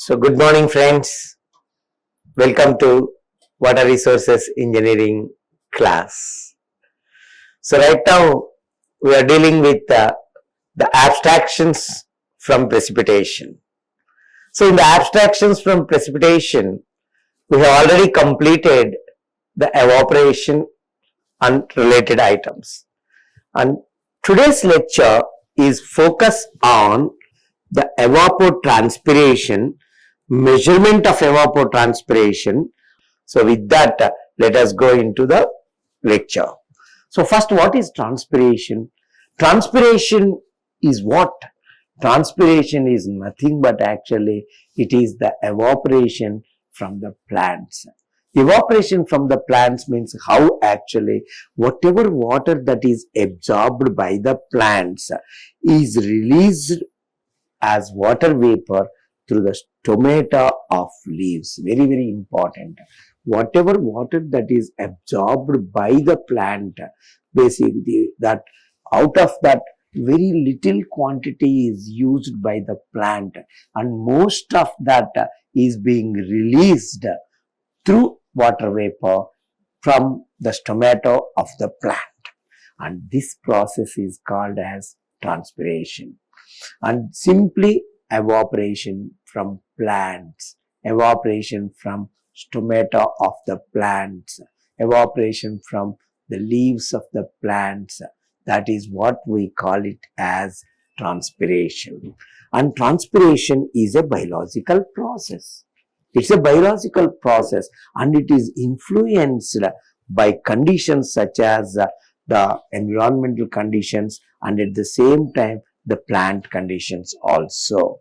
So, good morning, friends. Welcome to Water Resources Engineering class. So, right now we are dealing with the abstractions from precipitation. So, in the abstractions from precipitation, we have already completed the evaporation and related items. And today's lecture is focused on the evapotranspiration, measurement of evapotranspiration. So with that, let us go into the lecture. So first, what is transpiration? Transpiration is what? Transpiration is nothing but actually it is the evaporation from the plants. Evaporation from the plants means how actually whatever water that is absorbed by the plants is released as water vapor through the stomata of leaves. Very, very important. Whatever water that is absorbed by the plant, basically that out of that very little quantity is used by the plant, and most of that is being released through water vapor from the stomata of the plant. And this process is called as transpiration. And simply evaporation from plants, evaporation from stomata of the plants, evaporation from the leaves of the plants, that is what we call it as transpiration. And transpiration is a biological process. It's a biological process and it is influenced by conditions such as the environmental conditions and at the same time the plant conditions also.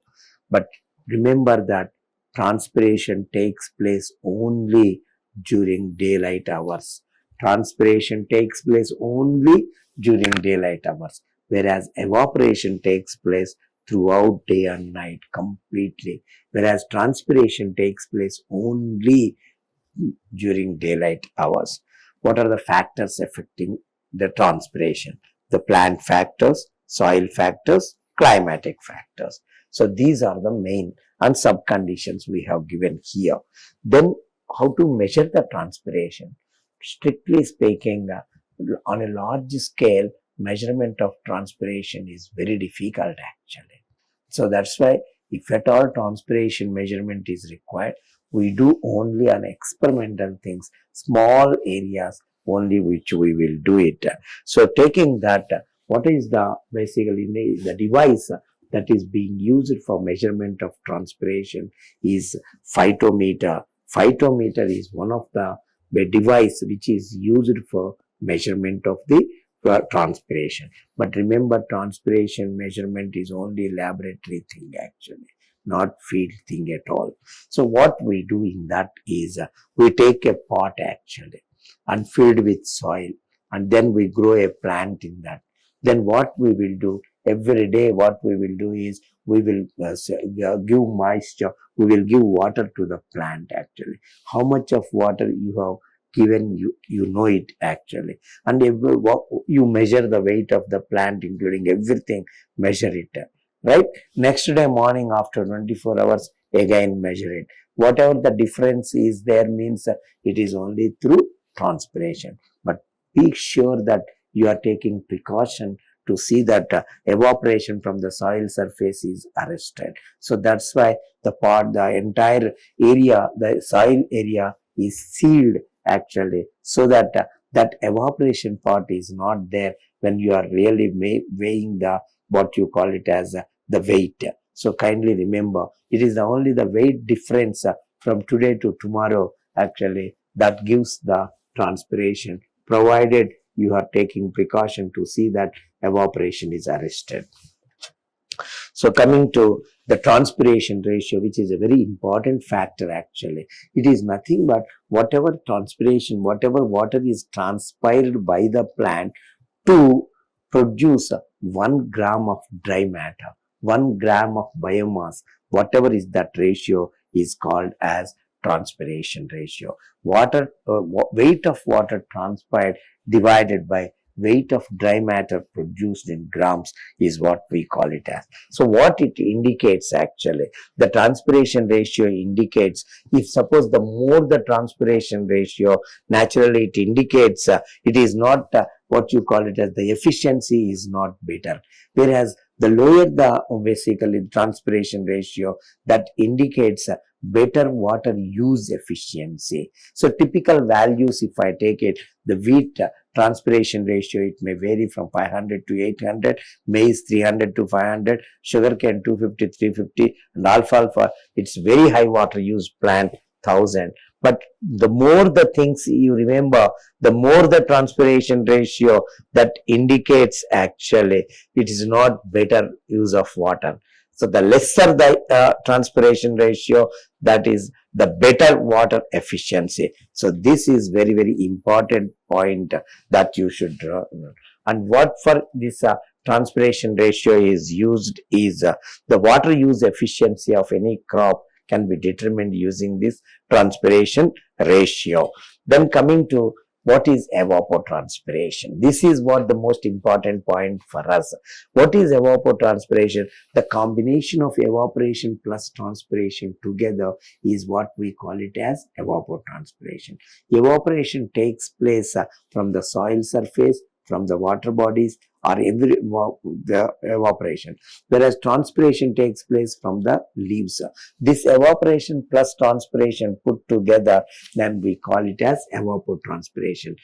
But remember that transpiration takes place only during daylight hours. Transpiration takes place only during daylight hours, whereas evaporation takes place throughout day and night completely, whereas transpiration takes place only during daylight hours. What are the factors affecting the transpiration? The plant factors, soil factors, climatic factors. So these are the main and sub conditions we have given here. Then how to measure the transpiration? Strictly speaking, on a large scale, measurement of transpiration is very difficult actually. So that's why if at all transpiration measurement is required, we do only on experimental things, small areas only which we will do it. So taking that, what is the basically the device that is being used for measurement of transpiration is phytometer. Phytometer is one of the device which is used for measurement of the transpiration. But remember, transpiration measurement is only laboratory thing actually, not field thing at all. So what we do in that is we take a pot actually and filled with soil, and then we grow a plant in that. Then what we will do every day, what we will do is we will give moisture, we will give water to the plant actually. How much of water you have given, you know it actually. And you measure the weight of the plant, including everything, measure it, right? Next day morning after 24 hours, again measure it. Whatever the difference is there means it is only through transpiration. But be sure that you are taking precaution to see that evaporation from the soil surface is arrested. So that's why the entire area, the soil area is sealed actually, so that that evaporation part is not there when you are really weighing the what you call it as the weight. So kindly remember, it is only the weight difference from today to tomorrow actually that gives the transpiration, provided you are taking precaution to see that evaporation is arrested. So coming to the transpiration ratio, which is a very important factor actually. It is nothing but whatever transpiration, whatever water is transpired by the plant to produce 1 gram of dry matter, 1 gram of biomass, whatever is that ratio is called as transpiration ratio. Weight of water transpired divided by weight of dry matter produced in grams is what we call it as. So what it indicates actually, the transpiration ratio indicates, if suppose the more the transpiration ratio, naturally it indicates it is not what you call it as the efficiency is not better. Whereas the lower the basically transpiration ratio, that indicates better water use efficiency. So typical values, if I take it, the wheat transpiration ratio, it may vary from 500 to 800, maize 300 to 500, sugarcane 250, 350, and alfalfa, it's very high water use plant 1000. But the more the things you remember, the more the transpiration ratio, that indicates actually it is not better use of water. So the lesser the transpiration ratio, that is the better water efficiency. So this is very, very important point that you should draw. And what for this transpiration ratio is used is the water use efficiency of any crop can be determined using this transpiration ratio. Then coming to what is evapotranspiration? This is what the most important point for us. What is evapotranspiration? The combination of evaporation plus transpiration together is what we call it as evapotranspiration. Evaporation takes place from the soil surface, from the water bodies, or the evaporation, whereas transpiration takes place from the leaves. This evaporation plus transpiration put together, then we call it as evapotranspiration.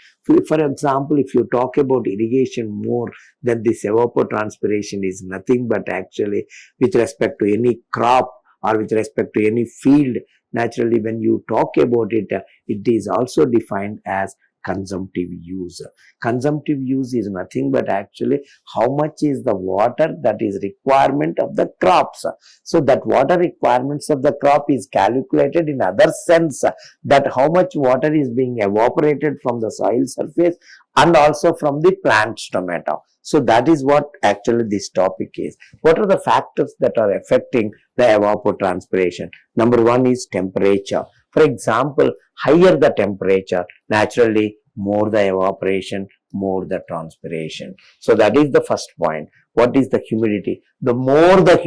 For example, if you talk about irrigation more, then this evapotranspiration is nothing but actually with respect to any crop or with respect to any field. Naturally, when you talk about it, it is also defined as consumptive use. Consumptive use is nothing but actually how much is the water that is requirement of the crops. So that water requirements of the crop is calculated in other sense, that how much water is being evaporated from the soil surface and also from the plant stomata. So that is what actually this topic is. What are the factors that are affecting the evapotranspiration? Number one is temperature. For example, higher the temperature, naturally more the evaporation, more the transpiration. So that is the first point. What is the humidity? The more the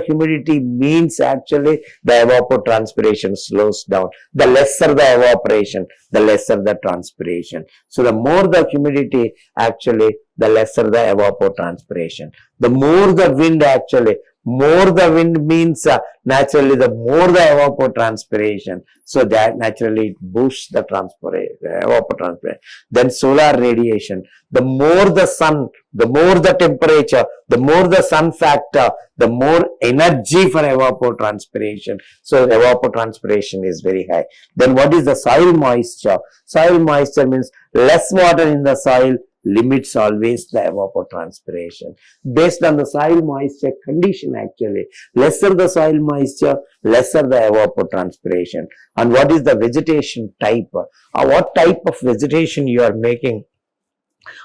humidity means actually the evapotranspiration slows down. The lesser the evaporation, the lesser the transpiration. So the more the humidity, actually the lesser the evapotranspiration. The more the wind, actually more the wind means naturally the more the evapotranspiration. So that naturally it boosts the evapotranspiration. Then solar radiation. The more the sun, the more the temperature, the more the sun factor, the more energy for evapotranspiration. So evapotranspiration is very high. Then what is the soil moisture? Soil moisture means less water in the soil limits always the evapotranspiration. Based on the soil moisture condition, actually, lesser the soil moisture, lesser the evapotranspiration. And what is the vegetation type? What type of vegetation you are making?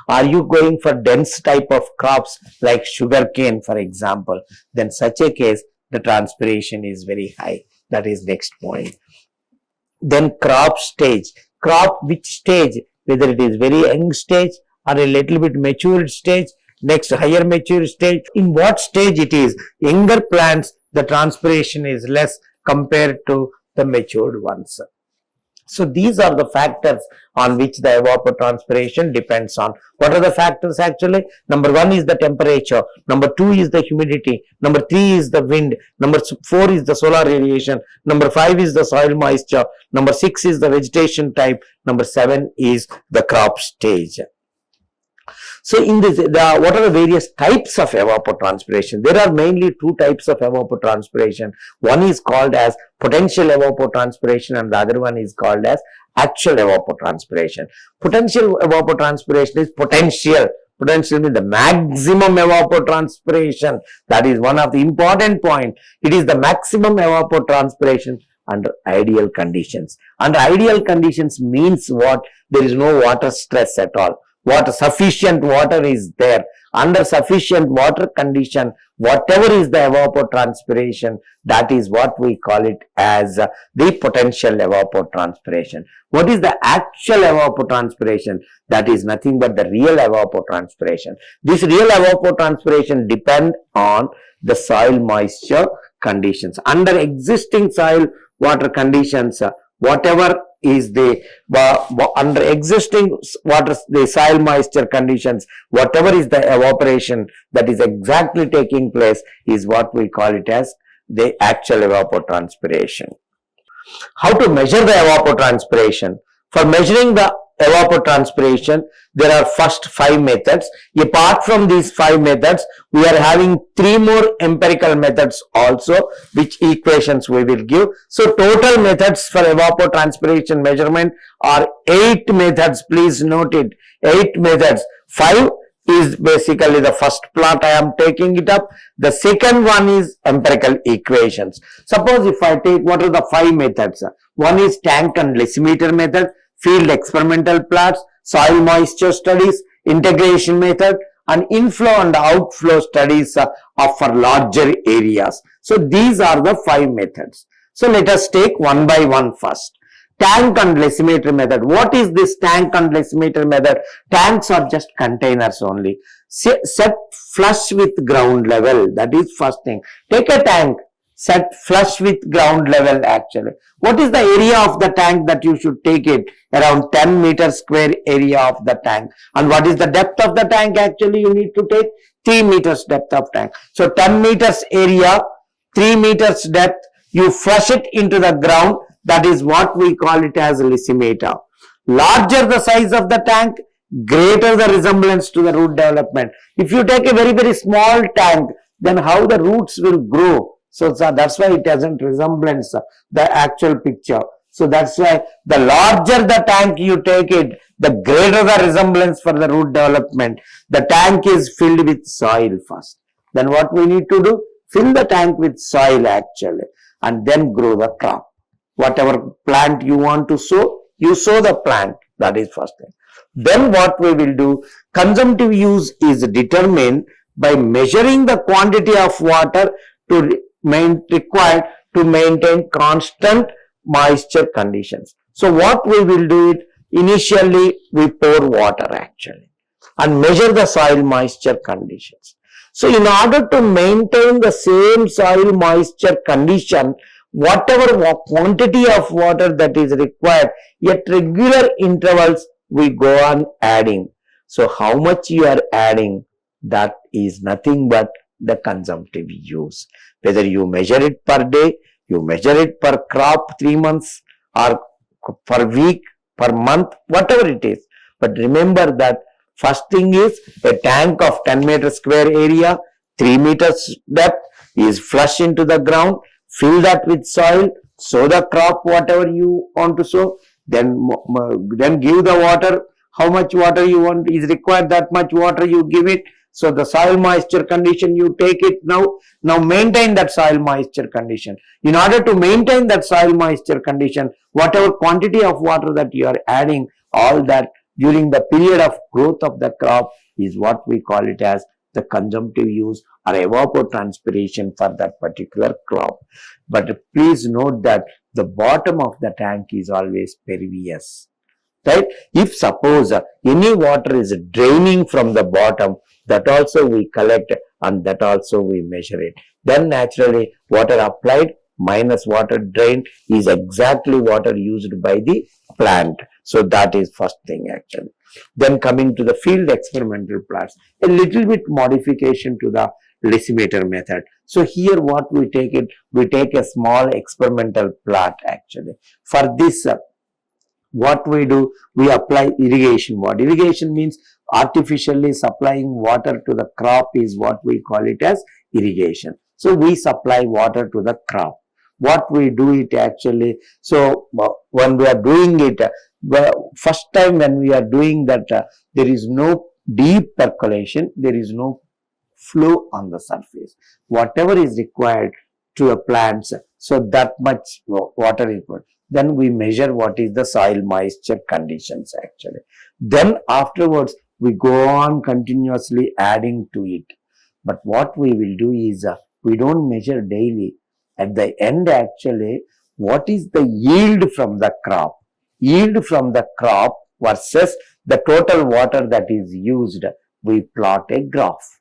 Are you going for dense type of crops like sugarcane, for example? Then such a case, the transpiration is very high. That is next point. Then crop stage. Crop which stage? Whether it is very young stage or a little bit matured stage, next higher mature stage. In what stage it is? Younger plants, the transpiration is less compared to the matured ones. So these are the factors on which the evapotranspiration depends on. What are the factors actually? Number one is the temperature. Number two is the humidity. Number three is the wind. Number four is the solar radiation. Number five is the soil moisture. Number six is the vegetation type. Number seven is the crop stage. So in this, what are the various types of evapotranspiration? There are mainly two types of evapotranspiration. One is called as potential evapotranspiration and the other one is called as actual evapotranspiration. Potential evapotranspiration is potential. Potential means the maximum evapotranspiration. That is one of the important points. It is the maximum evapotranspiration under ideal conditions. Under ideal conditions means what? There is no water stress at all. sufficient water is there. Under sufficient water condition, whatever is the evapotranspiration, that is what we call it as the potential evapotranspiration. What is the actual evapotranspiration? That is nothing but the real evapotranspiration. This real evapotranspiration depends on the soil moisture conditions. Under existing soil water conditions, whatever is the under existing the soil moisture conditions, whatever is the evaporation that is exactly taking place is what we call it as the actual evapotranspiration. How to measure the evapotranspiration? For measuring the evapotranspiration, there are first 5 methods. Apart from these 5 methods, we are having 3 more empirical methods also, which equations we will give. So total methods for evapotranspiration measurement are 8 methods. Please note it, 8 methods. 5 is basically the first plot I am taking it up. The second one is empirical equations. Suppose if I take, what are the 5 methods? One is tank and decimeter method, field experimental plots, soil moisture studies, integration method, and inflow and outflow studies for larger areas. So these are the 5 methods. So let us take one by one first. Tank and decimeter method. What is this tank and decimeter method? Tanks are just containers only. Set flush with ground level. That is first thing. Take a tank, set flush with ground level actually. What is the area of the tank that you should take it? Around 10 meters square area of the tank. And what is the depth of the tank? Actually, you need to take 3 meters depth of tank. So 10 meters area, 3 meters depth, you flush it into the ground. That is what we call it as decimeter. Larger the size of the tank, greater the resemblance to the root development. If you take a very, very small tank, then how the roots will grow? So that's why it doesn't resemblance the actual picture. So that's why the larger the tank you take it, the greater the resemblance for the root development. The tank is filled with soil first. Then what we need to do? Fill the tank with soil actually, and then grow the crop. Whatever plant you want to sow, you sow the plant. That is first thing. Then what we will do? Consumptive use is determined by measuring the quantity of water required to maintain constant moisture conditions. So what we will do it, initially we pour water actually and measure the soil moisture conditions. So in order to maintain the same soil moisture condition, whatever quantity of water that is required at regular intervals, we go on adding. So how much you are adding, that is nothing but the consumptive use. Whether you measure it per day, you measure it per crop 3 months or per week, per month, whatever it is. But remember that first thing is a tank of 10 meters square area, 3 meters depth is flush into the ground, fill that with soil, sow the crop whatever you want to sow, then give the water. How much water you want is required, that much water you give it. So the soil moisture condition you take it now maintain that soil moisture condition. In order to maintain that soil moisture condition, whatever quantity of water that you are adding, all that during the period of growth of the crop is what we call it as the consumptive use or evapotranspiration for that particular crop. But please note that the bottom of the tank is always pervious. Right? If suppose any water is draining from the bottom, that also we collect and that also we measure it. Then naturally water applied minus water drained is exactly water used by the plant. So that is first thing actually. Then coming to the field experimental plots, a little bit modification to the decimeter method. So here what we take it, we take a small experimental plot actually. For this what we do, we apply irrigation. What irrigation means, artificially supplying water to the crop is what we call it as irrigation. So we supply water to the crop. What we do it actually, so when we are doing it, first time when we are doing that, there is no deep percolation, there is no flow on the surface. Whatever is required to a plant, so that much water is put. Then we measure what is the soil moisture conditions actually. Then afterwards we go on continuously adding to it. But what we will do is, we don't measure daily. At the end, actually, what is the yield from the crop? Yield from the crop versus the total water that is used. We plot a graph.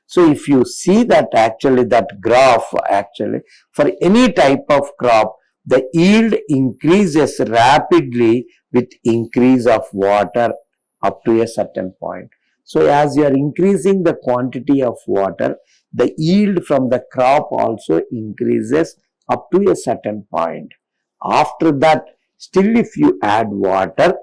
So if you see that actually that graph, actually for any type of crop, the yield increases rapidly with increase of water up to a certain point. So as you are increasing the quantity of water, the yield from the crop also increases up to a certain point. After that, still if you add water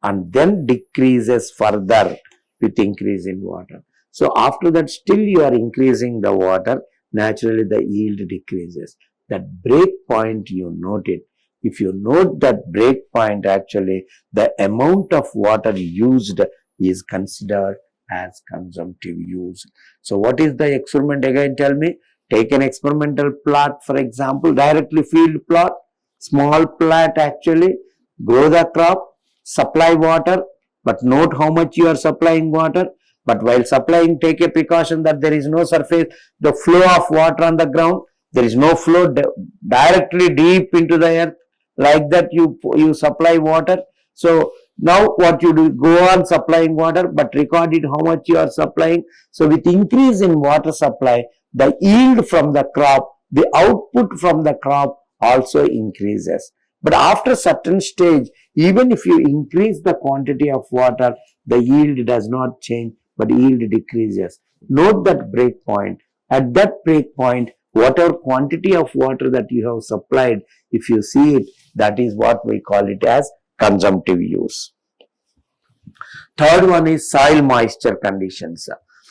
and then decreases further with increase in water. So after that, still you are increasing the water, naturally the yield decreases. That break point you note it. If you note that break point, actually the amount of water used is considered as consumptive use. So what is the experiment again? Tell me. Take an experimental plot, for example, directly field plot, small plot actually, grow the crop, supply water, but note how much you are supplying water. But while supplying, take a precaution that there is no surface, the flow of water on the ground. There is no flow directly deep into the earth. Like that, you supply water. So now what you do, go on supplying water, but record it how much you are supplying. So with increase in water supply, the yield from the crop, the output from the crop also increases. But after certain stage, even if you increase the quantity of water, the yield does not change, but yield decreases. Note that break point. At that break point, whatever quantity of water that you have supplied, if you see it, that is what we call it as consumptive use. Third one is soil moisture conditions.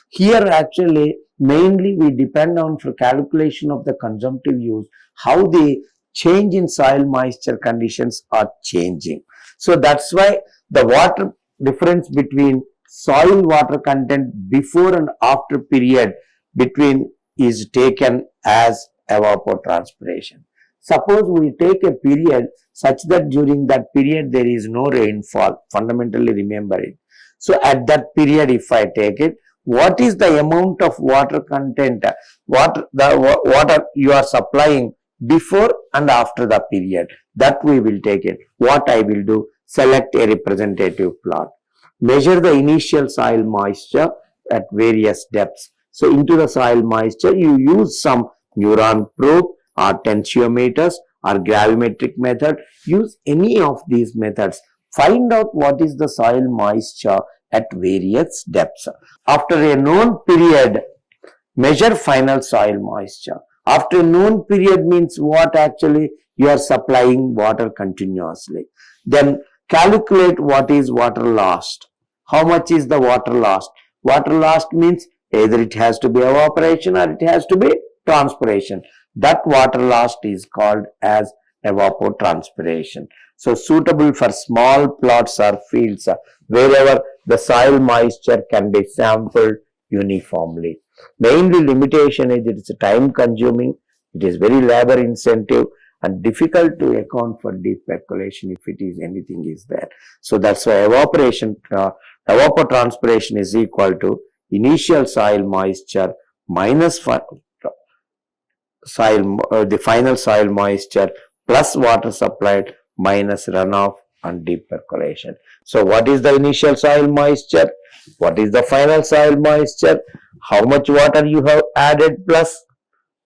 Here actually mainly we depend on for calculation of the consumptive use, how the change in soil moisture conditions are changing. So that's why the water difference between soil water content before and after period between is taken as evapotranspiration. Suppose we take a period such that during that period there is no rainfall, fundamentally remember it. So at that period, if I take it, what is the amount of water content, water you are supplying before and after the period, that we will take it. What I will do, select a representative plot. Measure the initial soil moisture at various depths. So into the soil moisture, you use some neuron probe or tensiometers or gravimetric method. Use any of these methods. Find out what is the soil moisture at various depths. After a known period, measure final soil moisture. After a known period means what? Actually, you are supplying water continuously. Then calculate what is water lost. How much is the water lost? Water lost means either it has to be evaporation or it has to be transpiration. That water lost is called as evapotranspiration. So suitable for small plots or fields wherever the soil moisture can be sampled uniformly. Mainly limitation is it is time consuming, it is very labor intensive and difficult to account for deep percolation if it is anything is there. So that's why evapotranspiration is equal to initial soil moisture minus the final soil moisture plus water supplied minus runoff and deep percolation. So what is the initial soil moisture? What is the final soil moisture? How much water you have added plus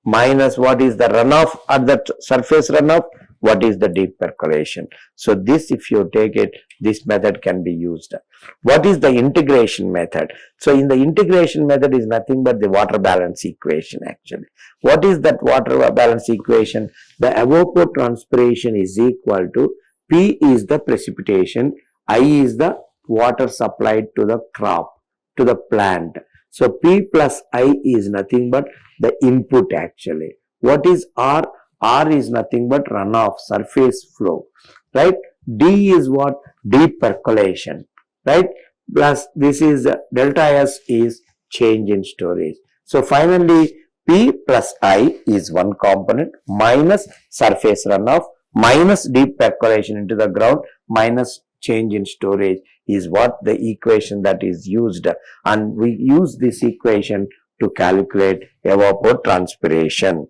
minus what is the runoff at the surface runoff? What is the deep percolation? So this, if you take it, this method can be used. What is the integration method? So in the integration method is nothing but the water balance equation actually. What is that water balance equation? The evapotranspiration is equal to P is the precipitation, I is the water supplied to the crop, to the plant. So P plus I is nothing but the input actually. What is R? R is nothing but runoff, surface flow, right? D is what? Deep percolation, right? Plus this is delta S is change in storage. So finally P plus I is one component minus surface runoff minus deep percolation into the ground minus change in storage is what the equation that is used, and we use this equation to calculate evapotranspiration.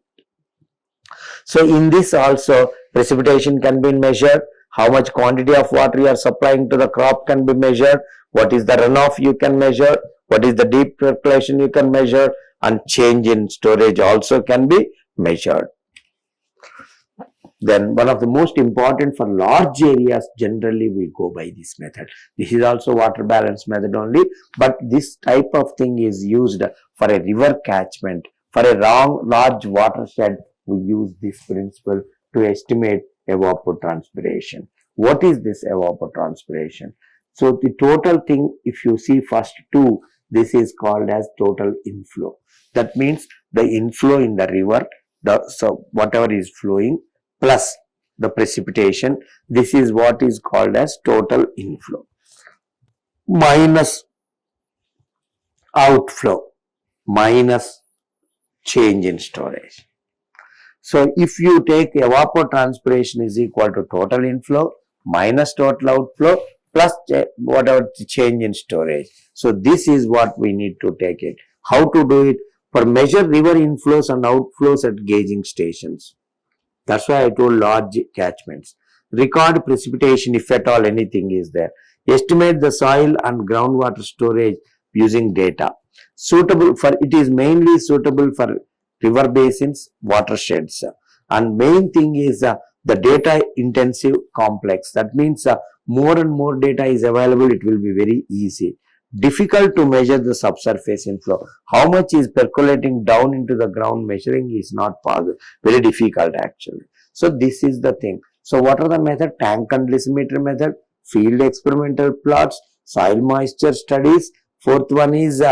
So in this also precipitation can be measured, how much quantity of water you are supplying to the crop can be measured, what is the runoff you can measure, what is the deep percolation you can measure, and change in storage also can be measured. Then one of the most important for large areas, generally we go by this method. This is also water balance method only, but this type of thing is used for a river catchment. For a large watershed, we use this principle to estimate evapotranspiration. What is this evapotranspiration? So the total thing, if you see first two, this is called as total inflow. That means the inflow in the river, so whatever is flowing, plus the precipitation, this is what is called as total inflow, minus outflow, minus change in storage. So if you take evapotranspiration is equal to total inflow minus total outflow plus whatever the change in storage. So this is what we need to take it. How to do it? For measure river inflows and outflows at gauging stations. That's why I told large catchments. Record precipitation if at all anything is there. Estimate the soil and groundwater storage using data. Suitable for, it is mainly suitable for river basins, watersheds. And main thing is the data intensive complex. That means more and more data is available, it will be very easy. Difficult to measure the subsurface inflow. How much is percolating down into the ground, measuring is not possible. Very difficult actually. So this is the thing. So what are the method? Tank and decimeter method, field experimental plots, soil moisture studies. Fourth one is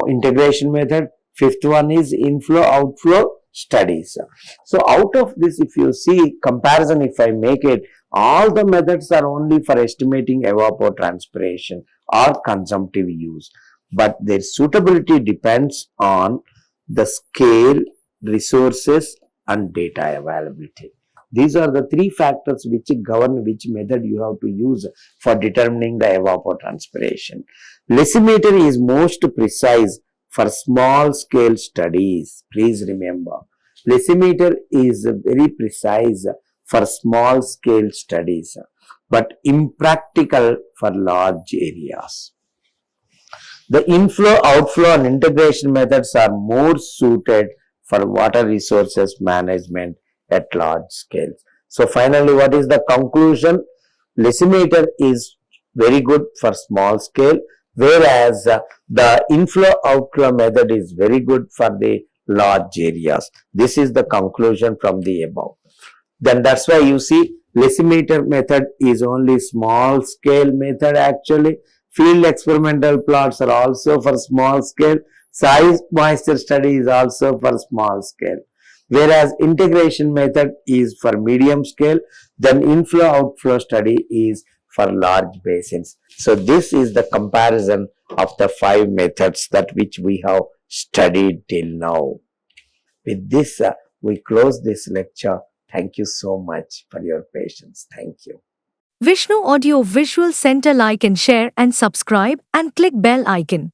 integration method. Fifth one is inflow outflow studies. So out of this, if you see comparison, if I make it, all the methods are only for estimating evapotranspiration or consumptive use, but their suitability depends on the scale, resources and data availability. These are the three factors which govern which method you have to use for determining the evapotranspiration. Decimeter is most precise for small scale studies. Please remember, decimeter is very precise for small scale studies, but impractical for large areas. The inflow, outflow and integration methods are more suited for water resources management at large scales. So finally, what is the conclusion? Decimeter is very good for small scale, whereas the inflow outflow method is very good for the large areas. This is the conclusion from the above. Then that's why you see decimeter method is only small scale method actually. Field experimental plots are also for small scale. Soil moisture study is also for small scale. Whereas integration method is for medium scale. Then inflow outflow study is for large basins. So this is the comparison of the 5 methods that which we have studied till now. With this, we close this lecture. Thank you so much for your patience. Thank you. Vishnu Audio Visual Center, like and share and subscribe and click bell icon.